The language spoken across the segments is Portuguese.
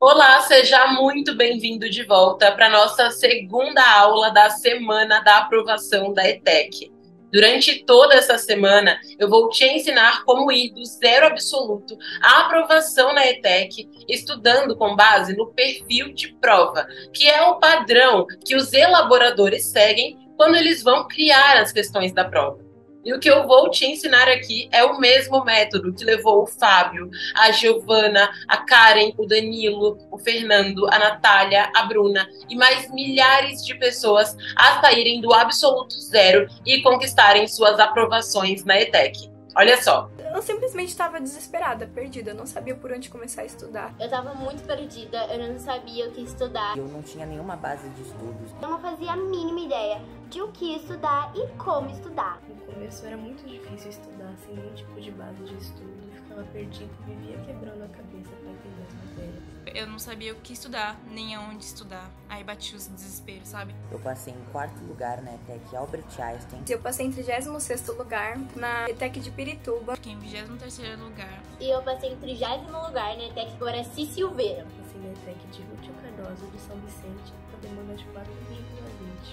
Olá, seja muito bem-vindo de volta para a nossa segunda aula da semana da aprovação da ETEC. Durante toda essa semana, eu vou te ensinar como ir do zero absoluto à aprovação na ETEC, estudando com base no perfil de prova, que é o padrão que os elaboradores seguem quando eles vão criar as questões da prova. E o que eu vou te ensinar aqui é o mesmo método que levou o Fábio, a Giovana, a Karen, o Danilo, o Fernando, a Natália, a Bruna e mais milhares de pessoas a saírem do absoluto zero e conquistarem suas aprovações na ETEC. Olha só. Eu simplesmente estava desesperada, perdida. Eu não sabia por onde começar a estudar. Eu tava muito perdida, eu não sabia o que estudar. Eu não tinha nenhuma base de estudos. Eu não fazia a mínima ideia de o que estudar e como estudar. No começo era muito difícil estudar sem nenhum tipo de base de estudo. Eu ficava perdida e vivia quebrando a cabeça para entender as matérias. Eu não sabia o que estudar, nem aonde estudar. Aí bati os desesperos, sabe? Eu passei em quarto lugar na ETEC Albert Einstein. Eu passei em 36º lugar na ETEC de Pirituba. Fiquei em 23º lugar. E eu passei em 30º lugar na ETEC Guaraci Silveira. Passei na ETEC de Rútil Cardoso de São Vicente, com demanda de 4,20.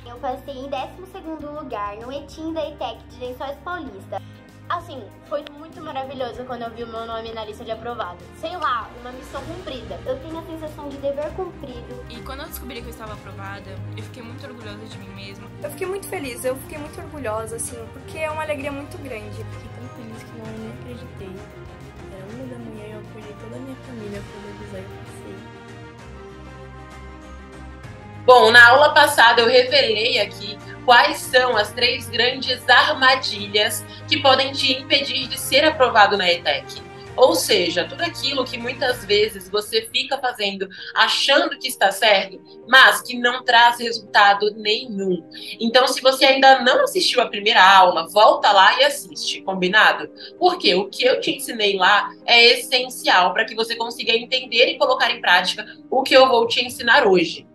Eu passei em 12º lugar no ETIM da ETEC de Lençóis Paulista. Assim, foi muito maravilhoso quando eu vi o meu nome na lista de aprovados. Sei lá, uma missão cumprida. Eu tenho a sensação de dever cumprido. E quando eu descobri que eu estava aprovada, eu fiquei muito orgulhosa de mim mesma. Eu fiquei muito feliz, eu fiquei muito orgulhosa, assim, porque é uma alegria muito grande. Fiquei tão feliz que não nem acreditei. Era 1 da manhã e eu acordei toda a minha família para avisar e eu passei. Bom, na aula passada eu revelei aqui quais são as 3 grandes armadilhas que podem te impedir de ser aprovado na ETEC. Ou seja, tudo aquilo que muitas vezes você fica fazendo achando que está certo, mas que não traz resultado nenhum. Então, se você ainda não assistiu a primeira aula, volta lá e assiste, combinado? Porque o que eu te ensinei lá é essencial para que você consiga entender e colocar em prática o que eu vou te ensinar hoje.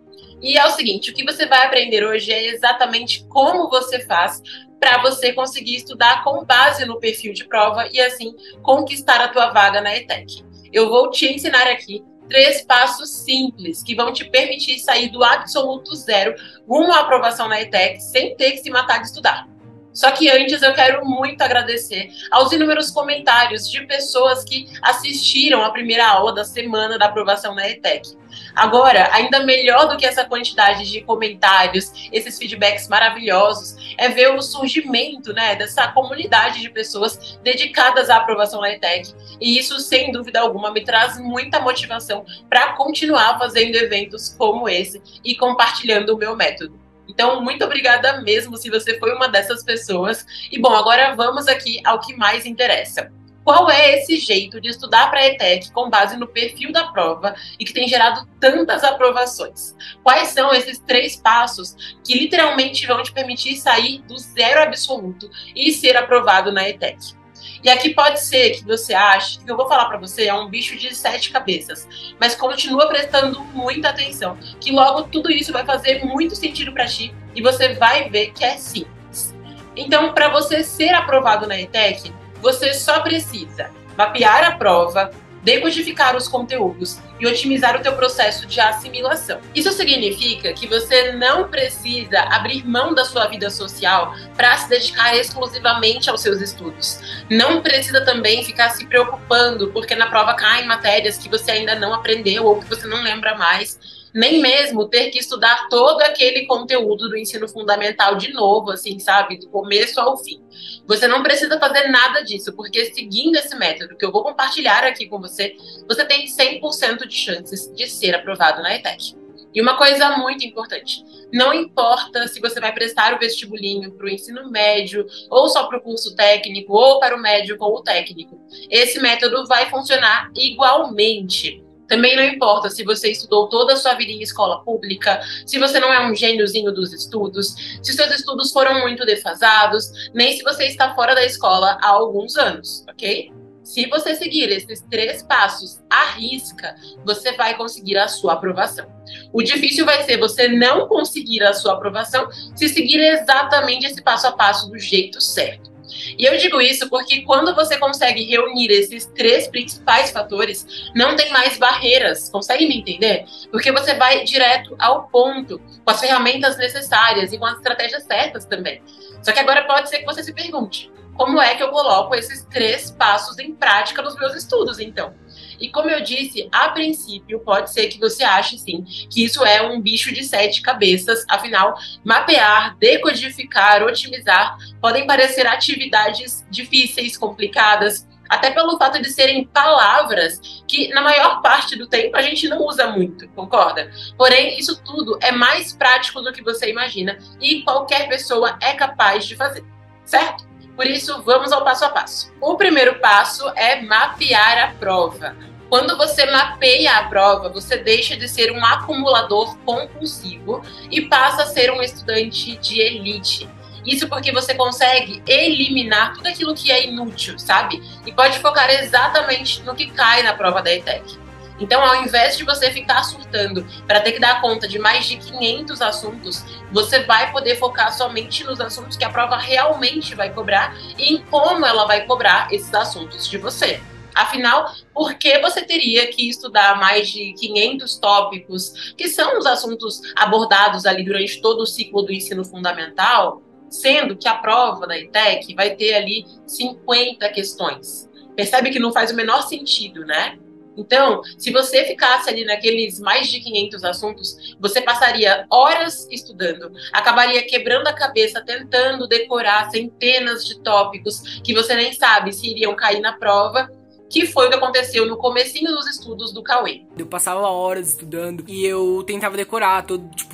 E é o seguinte, o que você vai aprender hoje é exatamente como você faz para você conseguir estudar com base no perfil de prova e assim conquistar a tua vaga na ETEC. Eu vou te ensinar aqui 3 passos simples que vão te permitir sair do absoluto zero rumo à aprovação na ETEC sem ter que se matar de estudar. Só que antes eu quero muito agradecer aos inúmeros comentários de pessoas que assistiram a primeira aula da semana da aprovação na ETEC. Agora, ainda melhor do que essa quantidade de comentários, esses feedbacks maravilhosos, é ver o surgimento, né, dessa comunidade de pessoas dedicadas à aprovação na ETEC. E isso, sem dúvida alguma, me traz muita motivação para continuar fazendo eventos como esse e compartilhando o meu método. Então, muito obrigada mesmo se você foi uma dessas pessoas. E bom, agora vamos aqui ao que mais interessa. Qual é esse jeito de estudar para a ETEC com base no perfil da prova e que tem gerado tantas aprovações? Quais são esses 3 passos que literalmente vão te permitir sair do zero absoluto e ser aprovado na ETEC? E aqui pode ser que você ache que o que eu vou falar para você é um bicho de 7 cabeças, mas continua prestando muita atenção, que logo tudo isso vai fazer muito sentido para ti e você vai ver que é simples. Então, para você ser aprovado na ETEC, você só precisa mapear a prova, decodificar os conteúdos e otimizar o teu processo de assimilação. Isso significa que você não precisa abrir mão da sua vida social para se dedicar exclusivamente aos seus estudos. Não precisa também ficar se preocupando porque na prova caem matérias que você ainda não aprendeu ou que você não lembra mais. Nem mesmo ter que estudar todo aquele conteúdo do ensino fundamental de novo, assim, sabe? Do começo ao fim. Você não precisa fazer nada disso, porque seguindo esse método que eu vou compartilhar aqui com você, você tem 100% de chances de ser aprovado na ETEC. E uma coisa muito importante, não importa se você vai prestar o vestibulinho para o ensino médio, ou só para o curso técnico, ou para o médico ou o técnico. Esse método vai funcionar igualmente. Também não importa se você estudou toda a sua vida em escola pública, se você não é um gêniozinho dos estudos, se seus estudos foram muito defasados, nem se você está fora da escola há alguns anos, ok? Se você seguir esses 3 passos à risca, você vai conseguir a sua aprovação. O difícil vai ser você não conseguir a sua aprovação se seguir exatamente esse passo a passo do jeito certo. E eu digo isso porque quando você consegue reunir esses 3 principais fatores, não tem mais barreiras, consegue me entender? Porque você vai direto ao ponto, com as ferramentas necessárias e com as estratégias certas também. Só que agora pode ser que você se pergunte, como é que eu coloco esses 3 passos em prática nos meus estudos, então? E como eu disse, a princípio, pode ser que você ache, sim, que isso é um bicho de 7 cabeças. Afinal, mapear, decodificar, otimizar podem parecer atividades difíceis, complicadas, até pelo fato de serem palavras que, na maior parte do tempo, a gente não usa muito, concorda? Porém, isso tudo é mais prático do que você imagina e qualquer pessoa é capaz de fazer, certo? Por isso, vamos ao passo a passo. O primeiro passo é mapear a prova. Quando você mapeia a prova, você deixa de ser um acumulador compulsivo e passa a ser um estudante de elite. Isso porque você consegue eliminar tudo aquilo que é inútil, sabe? E pode focar exatamente no que cai na prova da ETEC. Então, ao invés de você ficar surtando para ter que dar conta de mais de 500 assuntos, você vai poder focar somente nos assuntos que a prova realmente vai cobrar e em como ela vai cobrar esses assuntos de você. Afinal, por que você teria que estudar mais de 500 tópicos, que são os assuntos abordados ali durante todo o ciclo do ensino fundamental, sendo que a prova da ETEC vai ter ali 50 questões? Percebe que não faz o menor sentido, né? Então, se você ficasse ali naqueles mais de 500 assuntos, você passaria horas estudando, acabaria quebrando a cabeça tentando decorar centenas de tópicos que você nem sabe se iriam cair na prova, que foi o que aconteceu no comecinho dos estudos do Cauê. Eu passava horas estudando e eu tentava decorar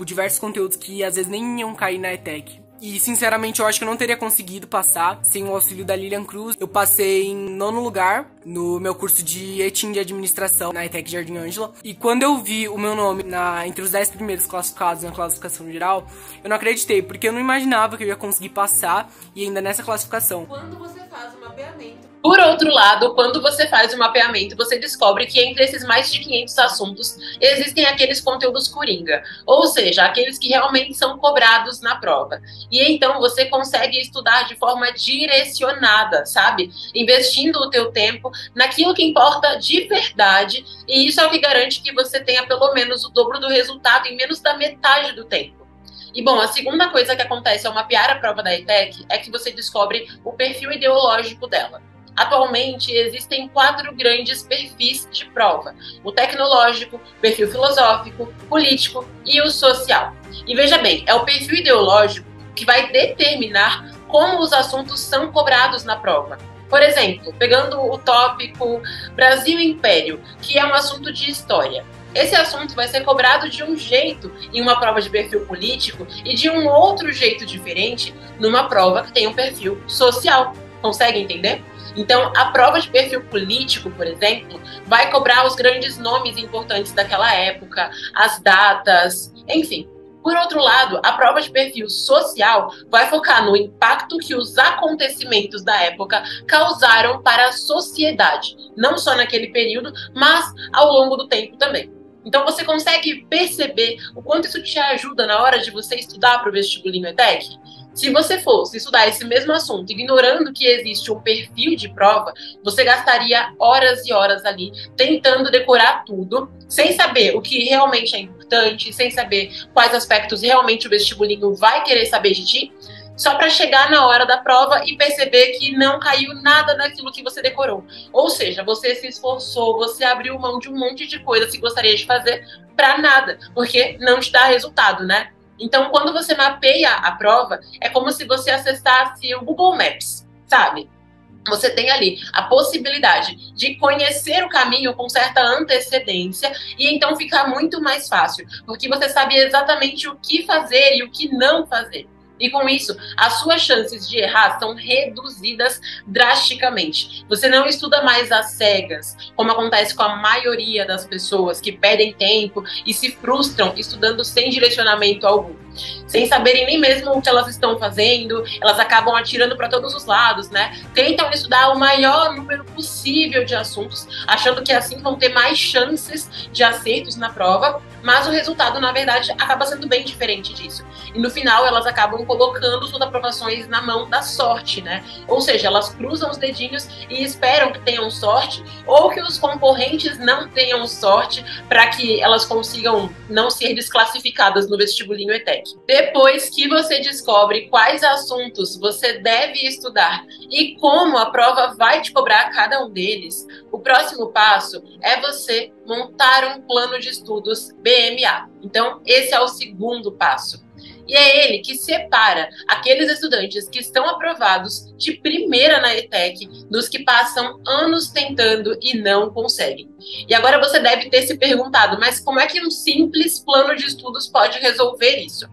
diversos conteúdos que às vezes nem iam cair na ETEC. E, sinceramente, eu acho que eu não teria conseguido passar sem o auxílio da Lilian Cruz. Eu passei em 9º lugar no meu curso de ETIM de Administração na ETEC Jardim Ângela. E quando eu vi o meu nome entre os 10 primeiros classificados na classificação geral, eu não acreditei, porque eu não imaginava que eu ia conseguir passar e ainda nessa classificação. Quando você faz um mapeamento. Por outro lado, quando você faz o mapeamento, você descobre que entre esses mais de 500 assuntos existem aqueles conteúdos coringa, ou seja, aqueles que realmente são cobrados na prova. E então você consegue estudar de forma direcionada, sabe? Investindo o teu tempo naquilo que importa de verdade, e isso é o que garante que você tenha pelo menos o dobro do resultado em menos da metade do tempo. E bom, a segunda coisa que acontece ao mapear a prova da ETEC é que você descobre o perfil ideológico dela. Atualmente, existem 4 grandes perfis de prova: o tecnológico, o perfil filosófico, político e o social. E veja bem, é o perfil ideológico que vai determinar como os assuntos são cobrados na prova. Por exemplo, pegando o tópico Brasil e Império, que é um assunto de história. Esse assunto vai ser cobrado de um jeito em uma prova de perfil político e de um outro jeito diferente numa prova que tem um perfil social. Consegue entender? Então, a prova de perfil político, por exemplo, vai cobrar os grandes nomes importantes daquela época, as datas, enfim. Por outro lado, a prova de perfil social vai focar no impacto que os acontecimentos da época causaram para a sociedade, não só naquele período, mas ao longo do tempo também. Então você consegue perceber o quanto isso te ajuda na hora de você estudar para o vestibulinho ETEC? Se você fosse estudar esse mesmo assunto, ignorando que existe um perfil de prova, você gastaria horas e horas ali tentando decorar tudo, sem saber o que realmente é importante, sem saber quais aspectos realmente o vestibulinho vai querer saber de ti, só para chegar na hora da prova e perceber que não caiu nada naquilo que você decorou. Ou seja, você se esforçou, você abriu mão de um monte de coisas que gostaria de fazer para nada, porque não te dá resultado, né? Então, quando você mapeia a prova, é como se você acessasse o Google Maps, sabe? Você tem ali a possibilidade de conhecer o caminho com certa antecedência e então fica muito mais fácil, porque você sabe exatamente o que fazer e o que não fazer. E com isso, as suas chances de errar são reduzidas drasticamente. Você não estuda mais às cegas, como acontece com a maioria das pessoas que perdem tempo e se frustram estudando sem direcionamento algum. sem saberem nem mesmo o que elas estão fazendo, elas acabam atirando para todos os lados, né? Tentam estudar o maior número possível de assuntos, achando que assim vão ter mais chances de acertos na prova, mas o resultado, na verdade, acaba sendo bem diferente disso. E no final, elas acabam colocando suas aprovações na mão da sorte, né? Ou seja, elas cruzam os dedinhos e esperam que tenham sorte, ou que os concorrentes não tenham sorte, para que elas consigam não ser desclassificadas no vestibulinho ETEC. Depois que você descobre quais assuntos você deve estudar e como a prova vai te cobrar cada um deles, o próximo passo é você montar um plano de estudos BMA. Então, esse é o segundo passo. E é ele que separa aqueles estudantes que estão aprovados de primeira na ETEC dos que passam anos tentando e não conseguem. E agora você deve ter se perguntado, mas como é que um simples plano de estudos pode resolver isso?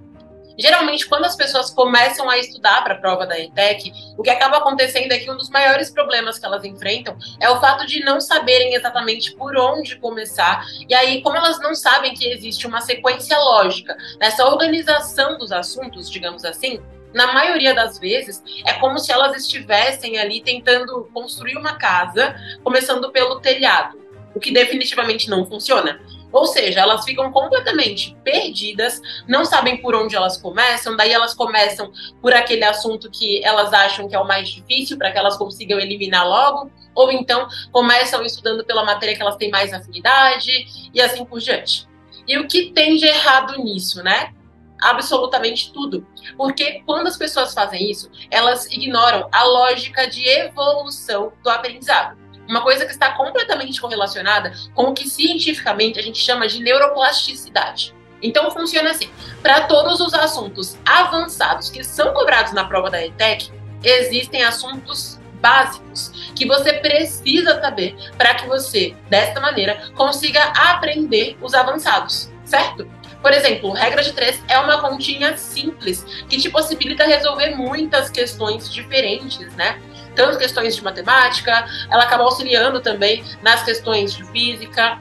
Geralmente, quando as pessoas começam a estudar para a prova da ETEC, o que acaba acontecendo é que um dos maiores problemas que elas enfrentam é o fato de não saberem exatamente por onde começar. E aí, como elas não sabem que existe uma sequência lógica nessa organização dos assuntos, digamos assim, na maioria das vezes, é como se elas estivessem ali tentando construir uma casa, começando pelo telhado, o que definitivamente não funciona. Ou seja, elas ficam completamente perdidas, não sabem por onde elas começam, daí elas começam por aquele assunto que elas acham que é o mais difícil, para que elas consigam eliminar logo, ou então começam estudando pela matéria que elas têm mais afinidade, e assim por diante. E o que tem de errado nisso, né? Absolutamente tudo. Porque quando as pessoas fazem isso, elas ignoram a lógica de evolução do aprendizado. Uma coisa que está completamente correlacionada com o que cientificamente a gente chama de neuroplasticidade. Então funciona assim: para todos os assuntos avançados que são cobrados na prova da ETEC, existem assuntos básicos que você precisa saber para que você, desta maneira, consiga aprender os avançados, certo? Por exemplo, regra de 3 é uma continha simples que te possibilita resolver muitas questões diferentes, né? Tanto questões de matemática, ela acaba auxiliando também nas questões de física,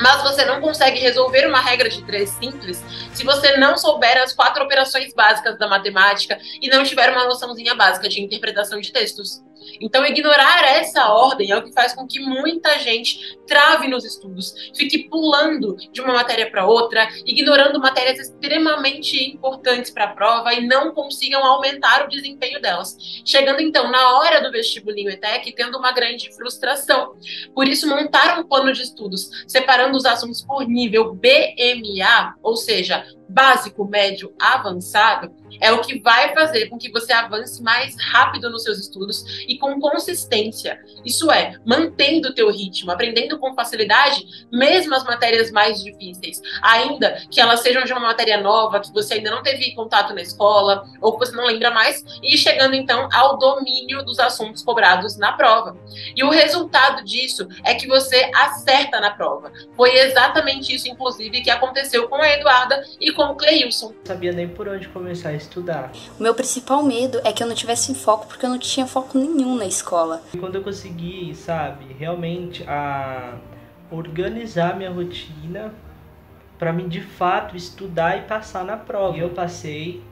mas você não consegue resolver uma regra de 3 simples se você não souber as 4 operações básicas da matemática e não tiver uma noçãozinha básica de interpretação de textos. Então, ignorar essa ordem é o que faz com que muita gente trave nos estudos, fique pulando de uma matéria para outra, ignorando matérias extremamente importantes para a prova e não consigam aumentar o desempenho delas. Chegando, então, na hora do vestibulinho ETEC, tendo uma grande frustração. Por isso, montar um plano de estudos, separando os assuntos por nível BMA, ou seja, básico, médio, avançado, é o que vai fazer com que você avance mais rápido nos seus estudos e com consistência. Isso é, mantendo o teu ritmo, aprendendo com facilidade, mesmo as matérias mais difíceis, ainda que elas sejam de uma matéria nova, que você ainda não teve contato na escola, ou que você não lembra mais, e chegando então ao domínio dos assuntos cobrados na prova. E o resultado disso é que você acerta na prova. Foi exatamente isso, inclusive, que aconteceu com a Eduarda e com o Cleilson. Não sabia nem por onde começar a estudar. O meu principal medo é que eu não tivesse foco, porque eu não tinha foco nenhum na escola. E quando eu consegui, sabe, realmente organizar minha rotina para mim de fato estudar e passar na prova. E eu passei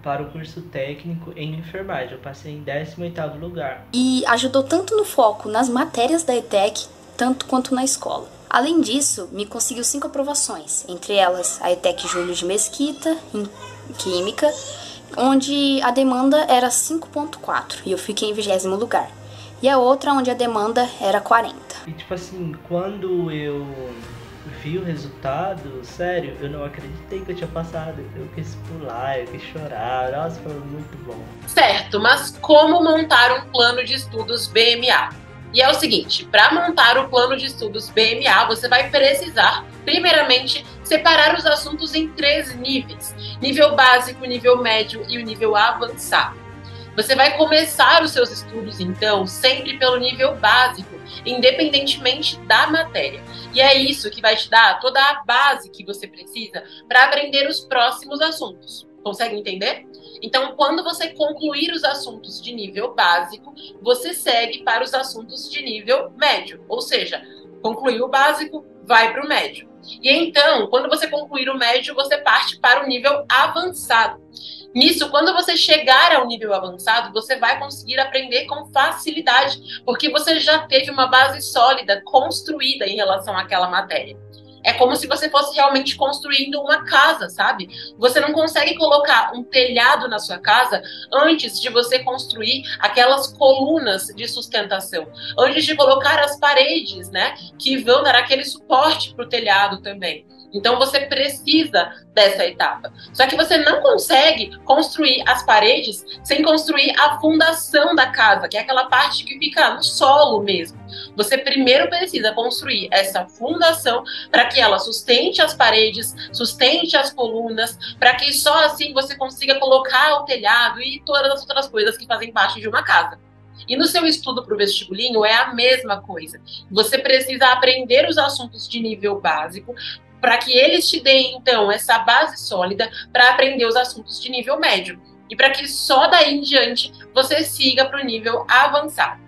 para o curso técnico em enfermagem. Eu passei em 18º lugar. E ajudou tanto no foco nas matérias da ETEC, tanto quanto na escola. Além disso, me conseguiu 5 aprovações, entre elas a ETEC Júlio de Mesquita, em Química, onde a demanda era 5.4 e eu fiquei em 20º lugar. E a outra onde a demanda era 40. E tipo assim, quando eu vi o resultado, sério, eu não acreditei que eu tinha passado. Eu quis pular, eu quis chorar, nossa, foi muito bom. Certo, mas como montar um plano de estudos BMA? E é o seguinte, para montar o plano de estudos BMA, você vai precisar, primeiramente, separar os assuntos em 3 níveis. Nível básico, nível médio e o nível avançado. Você vai começar os seus estudos, então, sempre pelo nível básico, independentemente da matéria. E é isso que vai te dar toda a base que você precisa para aprender os próximos assuntos. Consegue entender? Então, quando você concluir os assuntos de nível básico, você segue para os assuntos de nível médio. Ou seja, concluiu o básico, vai para o médio. E então, quando você concluir o médio, você parte para o nível avançado. Nisso, quando você chegar ao nível avançado, você vai conseguir aprender com facilidade, porque você já teve uma base sólida construída em relação àquela matéria. É como se você fosse realmente construindo uma casa, sabe? Você não consegue colocar um telhado na sua casa antes de você construir aquelas colunas de sustentação, antes de colocar as paredes, né, que vão dar aquele suporte para o telhado também. Então você precisa dessa etapa. Só que você não consegue construir as paredes sem construir a fundação da casa, que é aquela parte que fica no solo mesmo. Você primeiro precisa construir essa fundação para que ela sustente as paredes, sustente as colunas, para que só assim você consiga colocar o telhado e todas as outras coisas que fazem parte de uma casa. E no seu estudo para o vestibulinho é a mesma coisa. Você precisa aprender os assuntos de nível básico, para que eles te deem, então, essa base sólida para aprender os assuntos de nível médio. E para que só daí em diante você siga para o nível avançado.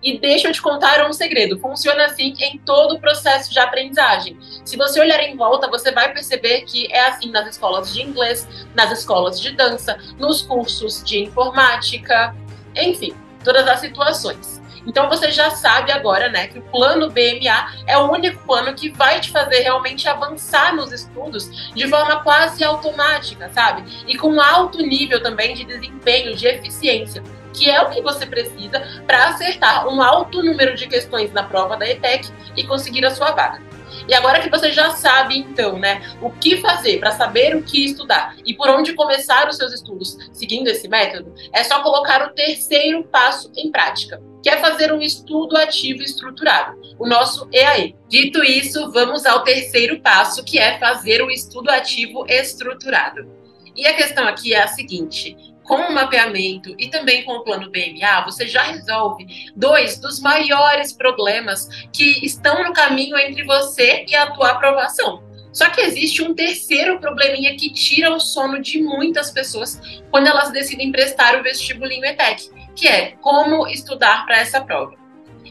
E deixa eu te contar um segredo, funciona assim em todo o processo de aprendizagem. Se você olhar em volta, você vai perceber que é assim nas escolas de inglês, nas escolas de dança, nos cursos de informática, enfim, todas as situações. Então você já sabe agora, né, que o plano BMA é o único plano que vai te fazer realmente avançar nos estudos de forma quase automática, sabe? E com alto nível também de desempenho, de eficiência, que é o que você precisa para acertar um alto número de questões na prova da ETEC e conseguir a sua vaga. E agora que você já sabe, então, né, o que fazer para saber o que estudar e por onde começar os seus estudos seguindo esse método, é só colocar o terceiro passo em prática, que é fazer um estudo ativo estruturado, o nosso EAE. Dito isso, vamos ao terceiro passo, que é fazer o estudo ativo estruturado. E a questão aqui é a seguinte: com o mapeamento e também com o plano BMA, você já resolve dois dos maiores problemas que estão no caminho entre você e a tua aprovação. Só que existe um terceiro probleminha que tira o sono de muitas pessoas quando elas decidem prestar o vestibulinho ETEC, que é como estudar para essa prova.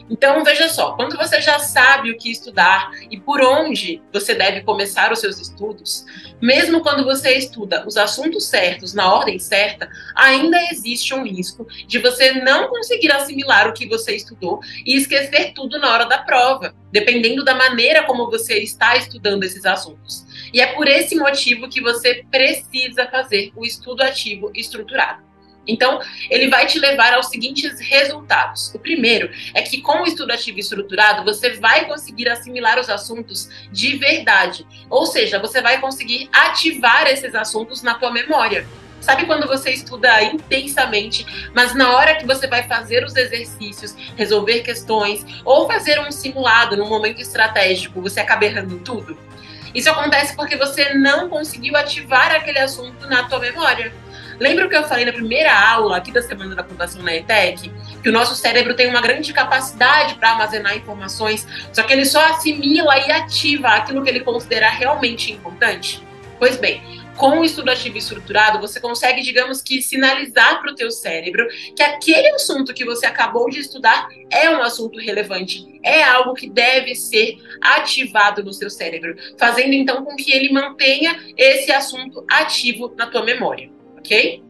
Então, veja só, quando você já sabe o que estudar e por onde você deve começar os seus estudos, mesmo quando você estuda os assuntos certos na ordem certa, ainda existe um risco de você não conseguir assimilar o que você estudou e esquecer tudo na hora da prova, dependendo da maneira como você está estudando esses assuntos. E é por esse motivo que você precisa fazer o estudo ativo estruturado. Então, ele vai te levar aos seguintes resultados. O primeiro é que com o estudo ativo estruturado, você vai conseguir assimilar os assuntos de verdade. Ou seja, você vai conseguir ativar esses assuntos na tua memória. Sabe quando você estuda intensamente, mas na hora que você vai fazer os exercícios, resolver questões, ou fazer um simulado num momento estratégico, você acaba errando tudo? Isso acontece porque você não conseguiu ativar aquele assunto na tua memória. Lembra o que eu falei na primeira aula aqui da Semana da Aprovação na ETEC? Que o nosso cérebro tem uma grande capacidade para armazenar informações, só que ele só assimila e ativa aquilo que ele considera realmente importante? Pois bem, com o estudo ativo estruturado, você consegue, digamos que, sinalizar para o teu cérebro que aquele assunto que você acabou de estudar é um assunto relevante, é algo que deve ser ativado no seu cérebro, fazendo então com que ele mantenha esse assunto ativo na tua memória. Ok?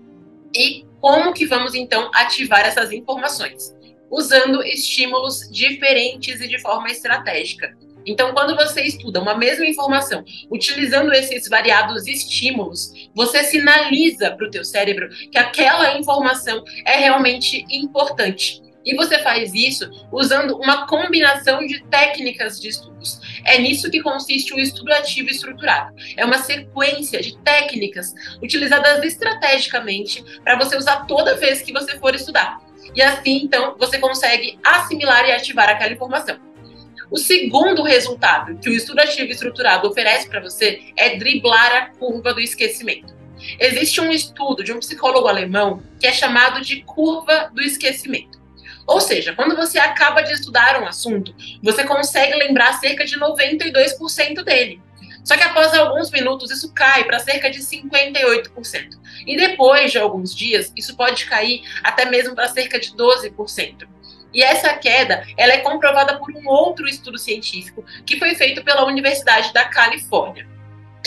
E como que vamos, então, ativar essas informações? Usando estímulos diferentes e de forma estratégica. Então, quando você estuda uma mesma informação, utilizando esses variados estímulos, você sinaliza para o teu cérebro que aquela informação é realmente importante. E você faz isso usando uma combinação de técnicas de estudos. É nisso que consiste o estudo ativo estruturado. É uma sequência de técnicas utilizadas estrategicamente para você usar toda vez que você for estudar. E assim, então, você consegue assimilar e ativar aquela informação. O segundo resultado que o estudo ativo estruturado oferece para você é driblar a curva do esquecimento. Existe um estudo de um psicólogo alemão que é chamado de curva do esquecimento. Ou seja, quando você acaba de estudar um assunto, você consegue lembrar cerca de 92% dele. Só que após alguns minutos, isso cai para cerca de 58%. E depois de alguns dias, isso pode cair até mesmo para cerca de 12%. E essa queda, ela é comprovada por um outro estudo científico que foi feito pela Universidade da Califórnia.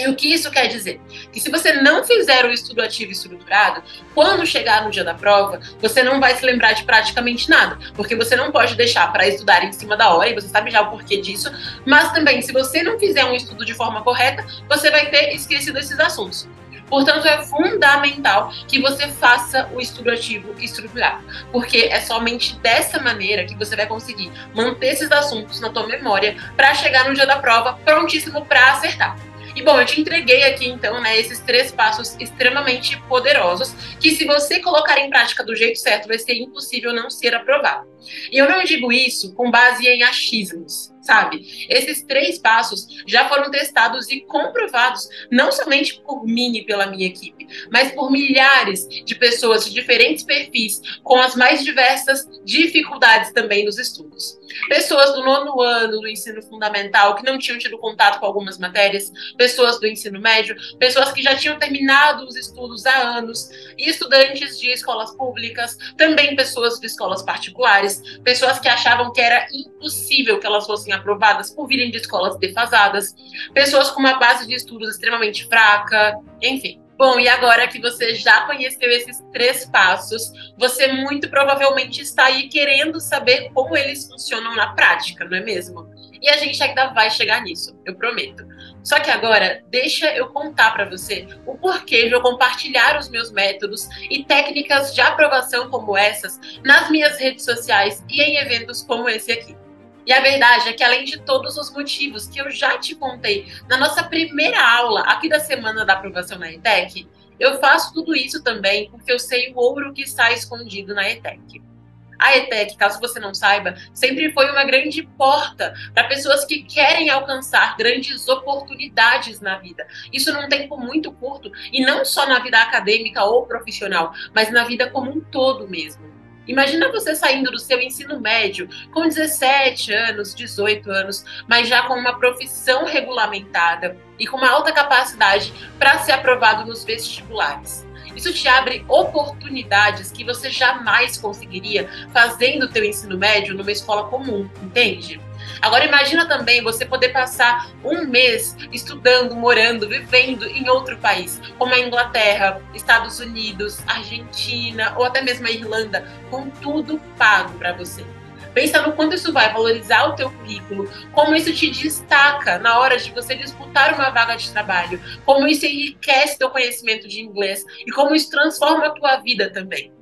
E o que isso quer dizer? Que se você não fizer o estudo ativo e estruturado, quando chegar no dia da prova, você não vai se lembrar de praticamente nada, porque você não pode deixar para estudar em cima da hora, e você sabe já o porquê disso, mas também, se você não fizer um estudo de forma correta, você vai ter esquecido esses assuntos. Portanto, é fundamental que você faça o estudo ativo e estruturado, porque é somente dessa maneira que você vai conseguir manter esses assuntos na tua memória para chegar no dia da prova prontíssimo para acertar. E bom, eu te entreguei aqui então, né, esses 3 passos extremamente poderosos que, se você colocar em prática do jeito certo, vai ser impossível não ser aprovado. E eu não digo isso com base em achismos, sabe? Esses 3 passos já foram testados e comprovados não somente por mim e pela minha equipe, mas por milhares de pessoas de diferentes perfis, com as mais diversas dificuldades também nos estudos. Pessoas do 9º ano do ensino fundamental que não tinham tido contato com algumas matérias, pessoas do ensino médio, pessoas que já tinham terminado os estudos há anos, e estudantes de escolas públicas, também pessoas de escolas particulares, pessoas que achavam que era impossível que elas fossem aprovadas por virem de escolas defasadas, pessoas com uma base de estudos extremamente fraca, enfim. Bom, e agora que você já conheceu esses 3 passos, você muito provavelmente está aí querendo saber como eles funcionam na prática, não é mesmo? E a gente ainda vai chegar nisso, eu prometo. Só que agora, deixa eu contar para você o porquê de eu compartilhar os meus métodos e técnicas de aprovação como essas nas minhas redes sociais e em eventos como esse aqui. E a verdade é que, além de todos os motivos que eu já te contei na nossa primeira aula aqui da semana da aprovação na ETEC, eu faço tudo isso também porque eu sei o ouro que está escondido na ETEC. A ETEC, caso você não saiba, sempre foi uma grande porta para pessoas que querem alcançar grandes oportunidades na vida. Isso num tempo muito curto, e não só na vida acadêmica ou profissional, mas na vida como um todo mesmo. Imagina você saindo do seu ensino médio com 17 anos, 18 anos, mas já com uma profissão regulamentada e com uma alta capacidade para ser aprovado nos vestibulares. Isso te abre oportunidades que você jamais conseguiria fazendo o teu ensino médio numa escola comum, entende? Agora imagina também você poder passar um mês estudando, morando, vivendo em outro país, como a Inglaterra, Estados Unidos, Argentina ou até mesmo a Irlanda, com tudo pago para você. Pensa no quanto isso vai valorizar o teu currículo, como isso te destaca na hora de você disputar uma vaga de trabalho, como isso enriquece teu conhecimento de inglês e como isso transforma a tua vida também.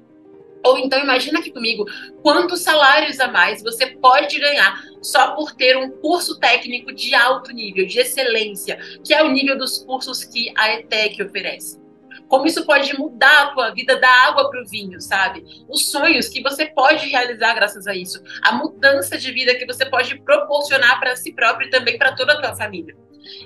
Ou então imagina aqui comigo quantos salários a mais você pode ganhar só por ter um curso técnico de alto nível, de excelência, que é o nível dos cursos que a ETEC oferece. Como isso pode mudar a tua vida da água para o vinho, sabe? Os sonhos que você pode realizar graças a isso. A mudança de vida que você pode proporcionar para si próprio e também para toda a tua família.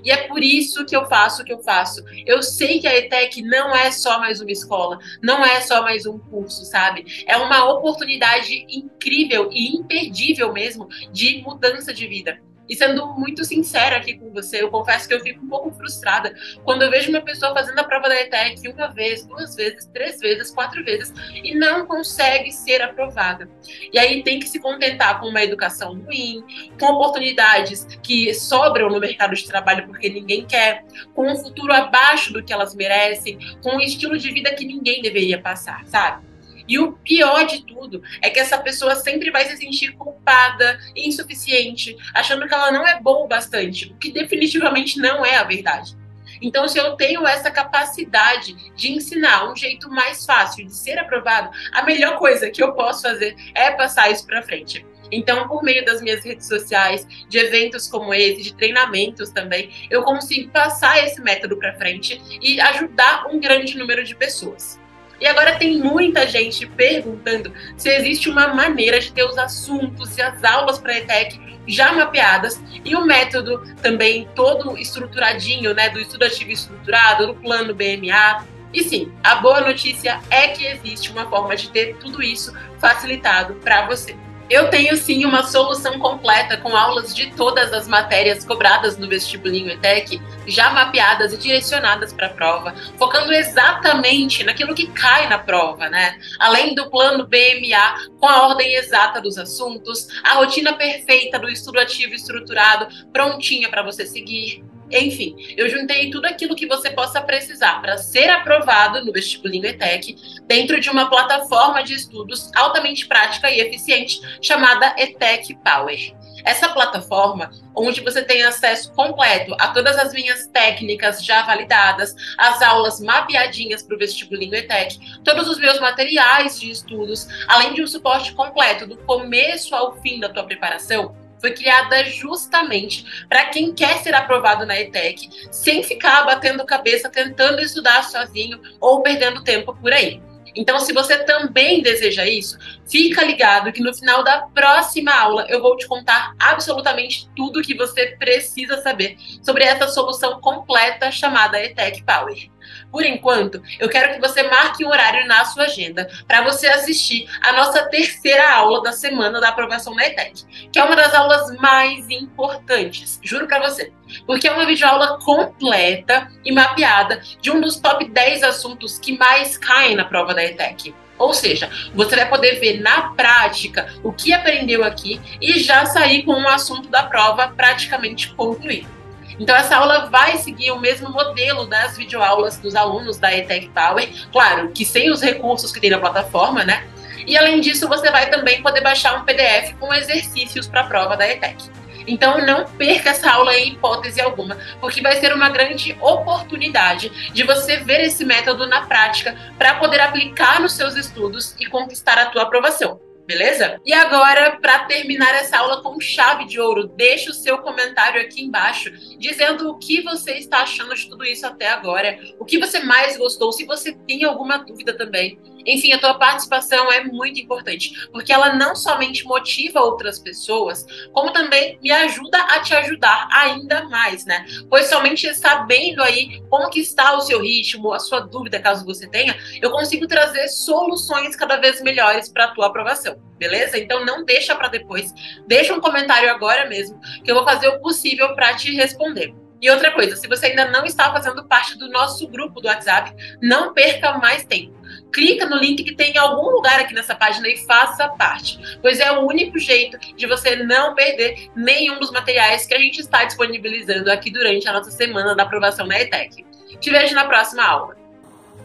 E é por isso que eu faço o que eu faço. Eu sei que a ETEC não é só mais uma escola, não é só mais um curso, sabe? É uma oportunidade incrível e imperdível mesmo de mudança de vida. E sendo muito sincera aqui com você, eu confesso que eu fico um pouco frustrada quando eu vejo uma pessoa fazendo a prova da ETEC 1 vez, 2 vezes, 3 vezes, 4 vezes e não consegue ser aprovada. E aí tem que se contentar com uma educação ruim, com oportunidades que sobram no mercado de trabalho porque ninguém quer, com um futuro abaixo do que elas merecem, com um estilo de vida que ninguém deveria passar, sabe? E o pior de tudo é que essa pessoa sempre vai se sentir culpada, insuficiente, achando que ela não é boa o bastante, o que definitivamente não é a verdade. Então, se eu tenho essa capacidade de ensinar um jeito mais fácil de ser aprovado, a melhor coisa que eu posso fazer é passar isso para frente. Então, por meio das minhas redes sociais, de eventos como esse, de treinamentos também, eu consigo passar esse método para frente e ajudar um grande número de pessoas. E agora tem muita gente perguntando se existe uma maneira de ter os assuntos e as aulas para a ETEC já mapeadas e o método também todo estruturadinho, né, do estudo ativo estruturado, do plano BMA. E sim, a boa notícia é que existe uma forma de ter tudo isso facilitado para você. Eu tenho sim uma solução completa com aulas de todas as matérias cobradas no vestibulinho ETEC, já mapeadas e direcionadas para a prova, focando exatamente naquilo que cai na prova, né? Além do plano BMA, com a ordem exata dos assuntos, a rotina perfeita do estudo ativo estruturado, prontinha para você seguir. Enfim, eu juntei tudo aquilo que você possa precisar para ser aprovado no vestibulinho ETEC dentro de uma plataforma de estudos altamente prática e eficiente chamada ETEC Power. Essa plataforma, onde você tem acesso completo a todas as minhas técnicas já validadas, as aulas mapeadinhas para o vestibulinho ETEC, todos os meus materiais de estudos, além de um suporte completo do começo ao fim da tua preparação, foi criada justamente para quem quer ser aprovado na ETEC, sem ficar batendo cabeça, tentando estudar sozinho ou perdendo tempo por aí. Então, se você também deseja isso, fica ligado que no final da próxima aula eu vou te contar absolutamente tudo o que você precisa saber sobre essa solução completa chamada ETEC Power. Por enquanto, eu quero que você marque um horário na sua agenda para você assistir a nossa terceira aula da semana da aprovação na ETEC, que é uma das aulas mais importantes, juro para você, porque é uma videoaula completa e mapeada de um dos top 10 assuntos que mais caem na prova da ETEC. Ou seja, você vai poder ver na prática o que aprendeu aqui e já sair com um assunto da prova praticamente concluído. Então essa aula vai seguir o mesmo modelo das videoaulas dos alunos da ETEC Power, claro, que sem os recursos que tem na plataforma, né? E além disso, você vai também poder baixar um PDF com exercícios para a prova da ETEC. Então não perca essa aula em hipótese alguma, porque vai ser uma grande oportunidade de você ver esse método na prática para poder aplicar nos seus estudos e conquistar a tua aprovação. Beleza? E agora, para terminar essa aula com chave de ouro, deixa o seu comentário aqui embaixo, dizendo o que você está achando de tudo isso até agora, o que você mais gostou, se você tem alguma dúvida também. Enfim, a tua participação é muito importante, porque ela não somente motiva outras pessoas, como também me ajuda a te ajudar ainda mais, né? Pois somente sabendo aí como que está o seu ritmo, a sua dúvida, caso você tenha, eu consigo trazer soluções cada vez melhores para a tua aprovação, beleza? Então não deixa para depois, deixa um comentário agora mesmo, que eu vou fazer o possível para te responder. E outra coisa, se você ainda não está fazendo parte do nosso grupo do WhatsApp, não perca mais tempo. Clica no link que tem em algum lugar aqui nessa página e faça parte, pois é o único jeito de você não perder nenhum dos materiais que a gente está disponibilizando aqui durante a nossa semana da aprovação na ETEC. Te vejo na próxima aula.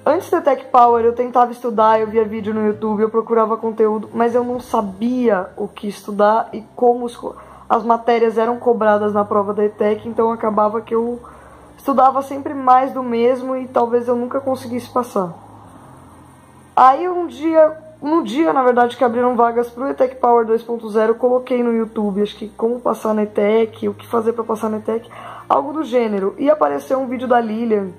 Antes da ETEC Power eu tentava estudar, eu via vídeo no YouTube, eu procurava conteúdo, mas eu não sabia o que estudar e como as matérias eram cobradas na prova da ETEC, então acabava que eu estudava sempre mais do mesmo e talvez eu nunca conseguisse passar. Aí no dia, na verdade, que abriram vagas pro ETEC Power 2.0, eu coloquei no YouTube, acho que como passar na ETEC, o que fazer para passar na ETEC, algo do gênero. E apareceu um vídeo da Lilian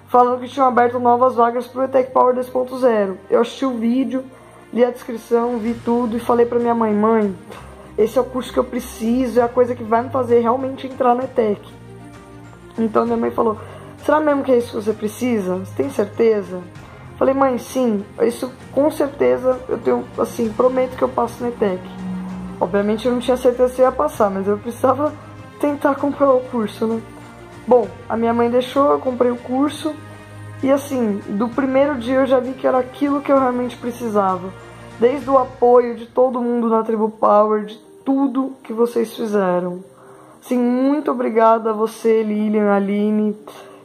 falando que tinham aberto novas vagas pro ETEC Power 2.0. Eu assisti o vídeo, li a descrição, vi tudo e falei pra minha mãe, mãe, esse é o curso que eu preciso, é a coisa que vai me fazer realmente entrar na ETEC. Então minha mãe falou, será mesmo que é isso que você precisa? Você tem certeza? Falei, mãe, sim, isso com certeza eu tenho, assim, prometo que eu passo na ETEC. Obviamente eu não tinha certeza se eu ia passar, mas eu precisava tentar comprar o curso, né? Bom, a minha mãe deixou, eu comprei o curso e assim, do primeiro dia eu já vi que era aquilo que eu realmente precisava. Desde o apoio de todo mundo na Tribo Power, de tudo que vocês fizeram. Assim, muito obrigada a você, Lilian, Aline,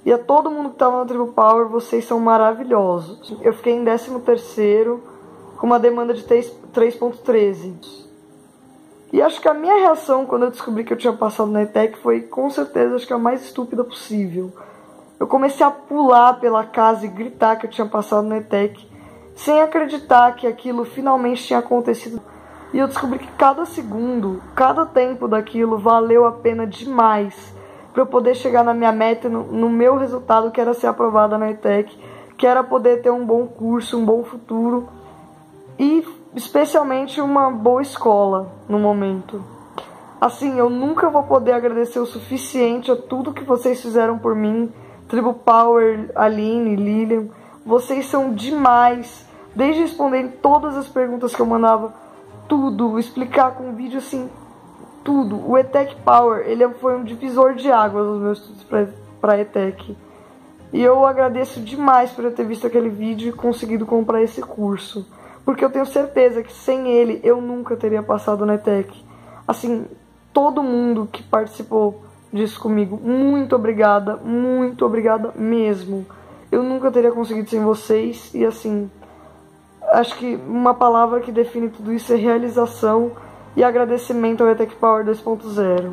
e a todo mundo que estava na Tribo Power, vocês são maravilhosos. Eu fiquei em 13º, com uma demanda de 3.13. E acho que a minha reação quando eu descobri que eu tinha passado na ETEC foi, com certeza, acho que a mais estúpida possível. Eu comecei a pular pela casa e gritar que eu tinha passado na ETEC, sem acreditar que aquilo finalmente tinha acontecido. E eu descobri que cada segundo, cada tempo daquilo valeu a pena demais para eu poder chegar na minha meta, no meu resultado, que era ser aprovada na ETEC, que era poder ter um bom curso, um bom futuro e especialmente uma boa escola no momento. Assim, eu nunca vou poder agradecer o suficiente a tudo que vocês fizeram por mim, Tribo Power, Aline, Lilian. Vocês são demais, desde responderem todas as perguntas que eu mandava tudo, explicar com vídeo assim, tudo. O ETEC Power, ele foi um divisor de águas nos meus estudos para ETEC. E eu agradeço demais por eu ter visto aquele vídeo e conseguido comprar esse curso. Porque eu tenho certeza que sem ele eu nunca teria passado na ETEC. Assim, todo mundo que participou disso comigo, muito obrigada mesmo. Eu nunca teria conseguido sem vocês e assim, acho que uma palavra que define tudo isso é realização e agradecimento ao ETEC Power 2.0.